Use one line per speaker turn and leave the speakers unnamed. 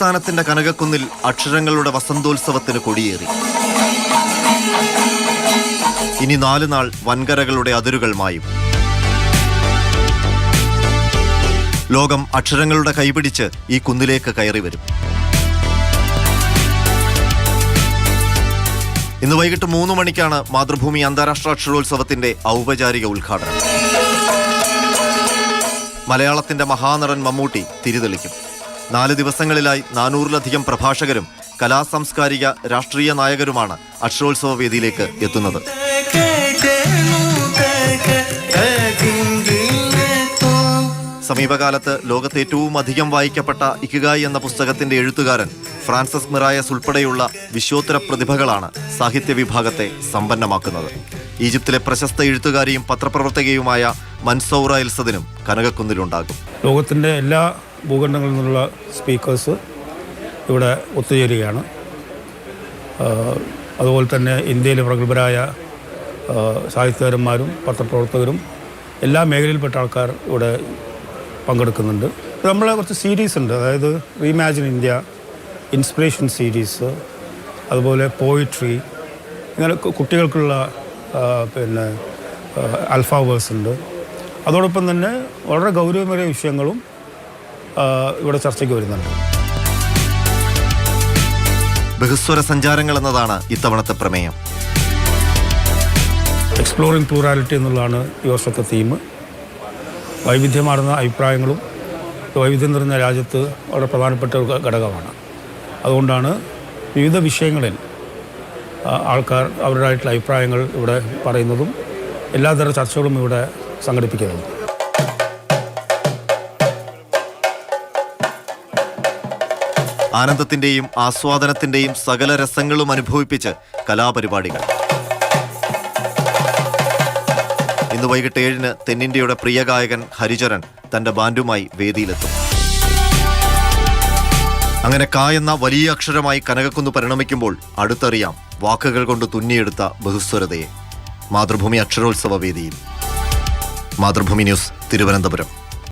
തലസ്ഥാനത്തിന്റെ കനകക്കുന്നിൽ അക്ഷരങ്ങളുടെ വസന്തോത്സവത്തിന് കൊടിയേറി. ഇനി 4 നാൾ വൻകരകളുടെ അതിരുകൾ മായും. ലോകം അക്ഷരങ്ങളുടെ കൈപിടിച്ച് ഈ കുന്നിലേക്ക് കയറി വരും. ഇന്ന് വൈകിട്ട് 3 മണിക്കാണ് മാതൃഭൂമി അന്താരാഷ്ട്ര അക്ഷരോത്സവത്തിന്റെ ഔപചാരിക ഉദ്ഘാടനം. മലയാളത്തിന്റെ മഹാനടൻ മമ്മൂട്ടി തിരിതെളിക്കും. 4 ദിവസങ്ങളിലായി 400-ലധികം പ്രഭാഷകരും കലാസാംസ്കാരിക രാഷ്ട്രീയ നായകരുമാണ് അക്ഷരോത്സവ വേദിയിലേക്ക് എത്തുന്നത്. സമീപകാലത്ത് ലോകത്ത് ഏറ്റവും അധികം വായിക്കപ്പെട്ട ഇക്കിഗായ് എന്ന പുസ്തകത്തിന്റെ എഴുത്തുകാരൻ ഫ്രാൻസിസ് മിറായസ് ഉൾപ്പെടെയുള്ള വിശ്വോത്തര പ്രതിഭകളാണ് സാഹിത്യ വിഭാഗത്തെ സമ്പന്നമാക്കുന്നത്. ഈജിപ്തിലെ പ്രശസ്ത എഴുത്തുകാരിയും പത്രപ്രവർത്തകയുമായ മൻസൗറ എൽസദിനും കനകക്കുന്നിലുണ്ടാകും.
ലോകത്തിൻ്റെ എല്ലാ ഭൂഖണ്ഡങ്ങളിൽ നിന്നുള്ള സ്പീക്കേഴ്സ് ഇവിടെ ഒത്തുചേരുകയാണ്. അതുപോലെ തന്നെ ഇന്ത്യയിലെ പ്രഗത്ഭരായ സാഹിത്യകാരന്മാരും പത്രപ്രവർത്തകരും എല്ലാ മേഖലയിൽപ്പെട്ട ആൾക്കാർ ഇവിടെ പങ്കെടുക്കുന്നുണ്ട്. നമ്മളെ കുറച്ച് സീരീസ് ഉണ്ട്, അതായത് റീഇമാജിൻ ഇന്ത്യ, ഇൻസ്പിറേഷൻ സീരീസ്, അതുപോലെ പോയിട്രി, ഇങ്ങനെ കുട്ടികൾക്കുള്ള ആൽഫാവേഴ്സ് ഉണ്ട്. അതോടൊപ്പം തന്നെ വളരെ ഗൗരവമേറിയ വിഷയങ്ങളും ഇവിടെ ചർച്ചയ്ക്ക് വരുന്നുണ്ട്.
ബഹുസ്വര സഞ്ചാരങ്ങൾ എന്നതാണ് ഇത്തവണത്തെ പ്രമേയം.
എക്സ്പ്ലോറിംഗ് പ്ലൂറാലിറ്റി എന്നുള്ളതാണ് ഈ വർഷത്തെ തീം. വൈവിധ്യമാർന്ന അഭിപ്രായങ്ങളും വൈവിധ്യം നിറഞ്ഞ രാജ്യത്ത് വളരെ പ്രധാനപ്പെട്ട ഒരു ഘടകമാണ്. അതുകൊണ്ടാണ് വിവിധ വിഷയങ്ങളിൽ ആൾക്കാർ അവരുടേതായിട്ടുള്ള അഭിപ്രായങ്ങൾ ഇവിടെ പറയുന്നതും എല്ലാതരം ചർച്ചകളും ഇവിടെ സംഘടിപ്പിക്കുന്നത്.
ആനന്ദത്തിന്റെയും ആസ്വാദനത്തിന്റെയും സകല രസങ്ങളും അനുഭവിപ്പിച്ച് കലാപരിപാടികൾ. ഇന്ന് വൈകിട്ട് 7-ന് തെന്നിന്ത്യയുടെ പ്രിയ ഗായകൻ ഹരിചരൺ തന്റെ ബാൻഡുമായി വേദിയിലെത്തും. അങ്ങനെ ക എന്ന വലിയ അക്ഷരമായി കനകക്കുന്ന് പരിണമിക്കുമ്പോൾ അടുത്തറിയാം വാക്കുകൾ കൊണ്ട് തുന്നിയെടുത്ത ബഹുസ്വരതയെ. മാതൃഭൂമി അക്ഷരോത്സവ വേദിയിൽ. മാതൃഭൂമി ന്യൂസ്, തിരുവനന്തപുരം.